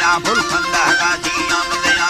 या फुल खंदा गाजी आमदया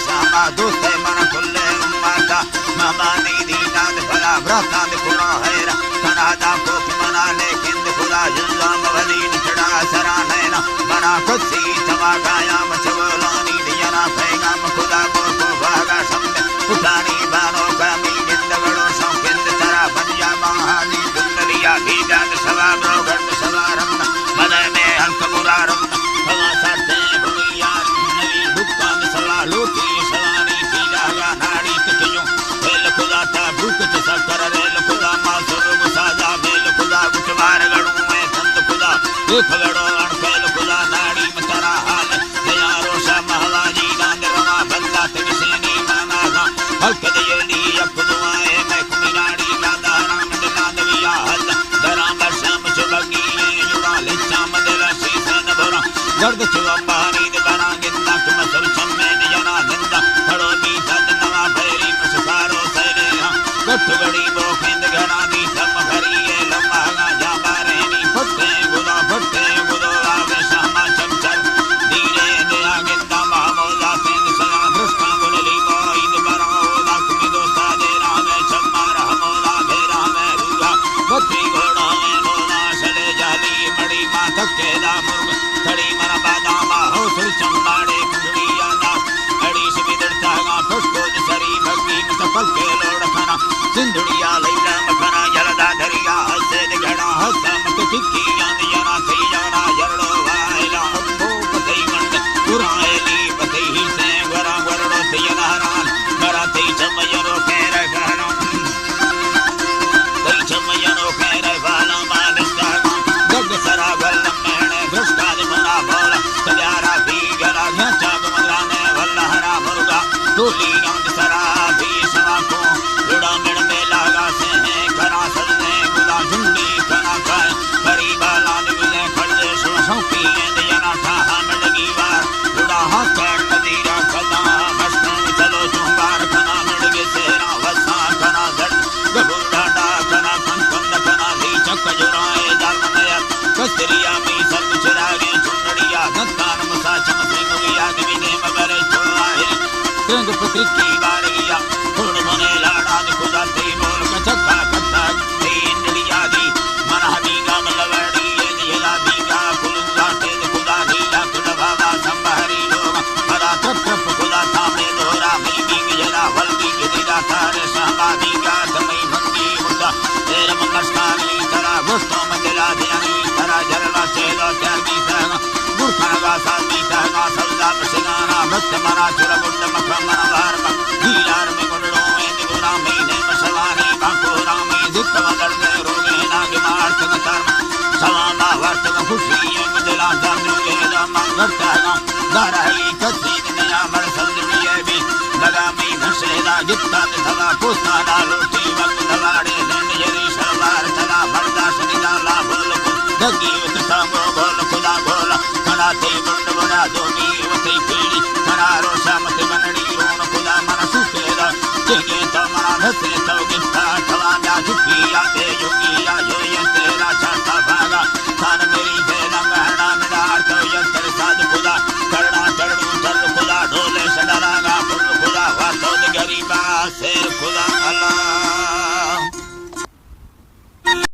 शामा दोस्ते मन खुले उम्माता मामा नीदी नाद भला व्रता खुड़ा हैरा कनादा कोक मना लेकिन खुदा जुल्लाम वलीन चढ़ा सरा नैना बना खुशी तवा गाया मचवलानी दियना पैगाम खुदा को भागा समझ उठानी बानो कामी जिंदगड़ो शौकिंद तरा बनिया महानी दुनिया की जान सवा ब्रोगन सवारम मन में हल्क मुरारम भला साथे भुइया नवी हुक्म सला लोटी सलानी की जागा नाड़ी कियो वेल खुदा ता भूख सककर रेल खुदा मासुर मुसाजा वेल खुदा गुटवार गड़ू में संत खुदा देख गड़ो अणफेल खुदा नाड़ी मतरा हाल यारो सा महलाजी गांधरवा बंदा तकसेनी माना हल्क दियली अखदुआए मैं कुमिनाड़ी लादा राम दिलादविया हल दरा बरसम चबगी जुड़ा लिचा मदला शीसन भरा दर्द चुआ पानी दरा गिंदा के मसल चम्मे जना निंदा खड़ो भी सद नवा भैरी मसफारो सरे गठ गड़ी बोखिंद घना दी सम भरी ये लम्बा जा बारे नी फटे गुदो आवे शामा चमचर धीरे दया गिंदा मामोला सिंह सया दृष्टा गुनली मोइद बराओ लक्ष्मी दोस्ता दे राम चम्मा रहमोला भेरा में रूहा बकरी घोड़ा में लोला सले जाली मड़ी माथक के दा मुर्ग खड़ी मन बादामा हो सुर चंबाड़े कुंडलिया ना अड़ी से बिदड़ता गा फुसको सरी भक्ति मुतफल के लोड़ खाना सिंधुड़िया लैला मखना जलदा धरिया हसे घड़ा हसा मत टिक्की यानी जना थई जाना जरड़ो वायला अब्बो पतई मंड पुराएली पतई ही से गरा गरड़ो थयना हरान गरा थई चमयरो के रखनो थई चमयरो के रखनो मानस्ता गग सरा गल मेणे दृष्टा मना भोला तयारा भी गरा घचा मगराने वल्ला हरा मुर्गा टोली अंग सरा भी सवा को जुड़ा मिण में लागा से है घरा सजने गुला झुंडी कना खाए गरीबा लाल मिले खड़े सौंपी जना ठा मिलगी वार जुड़ा हाथ कदीरा खदा मस्त चलो चुंगार खना मिलगे सेरा वसा खना झट गबू डाडा खना खन खना ली चक जुराए दल नया कस्तरिया में सब चिरागे चुनड़िया धत्तान मसा चमसे मुगिया दिने मगरे चुराए रंग पत्रिकी बारिया फुल मने लाड़ा खुदा ते बोल कचका कत्ता इंद्रिया दी मन हबीगा मलवड़ी ये दिला बीगा खुदा ते खुदा नीला खुदा बाबा संभारी लोग बड़ा तप खुदा सामने दोरा मी बीग जला वल्दी गिरा थारे सहबादी का तमई भंगी खुदा तेरे मंगस्तानी तरा वस्तो मंगला ध्यानी तरा जरला चेलो त्यागी सहना गुरखनगा सामी सहना सौदा प्रसिगाना भक्त मरा चुरमुंड मखमन वार हीरार में गुड़ो में दिगुना में ने मसवानी बाकोरा में दित्तवा दर्द रोगे नाग मार्त कर्म सवाना वर्त खुशी मुदला दर्द के दम करता है दारही कसी दुनिया मर संदिए भी लगा में घसेदा जितना थला पोसा डालोटी वक्त दलाड़े दिन यरी सरवार थला भरदा सनिदा ला बोल दगी उत सांगो बोल खुदा बोल खड़ा ते मुंड बना दोनी वते पीड़ी खड़ा रोसा मत बनड़ी रोन खुदा मन सुकेदा जेगे तो मना हसे तो गिफ्ता थला जा झुकी आते योगी आ जो ये तेरा चाटा भागा थान मेरी बेलंग हड़ा मिडार तो यंत्र साध खुदा करना चढ़ू चल खुदा ढोले सडरागा फुल खुदा वातो गरीबा शेर खुदा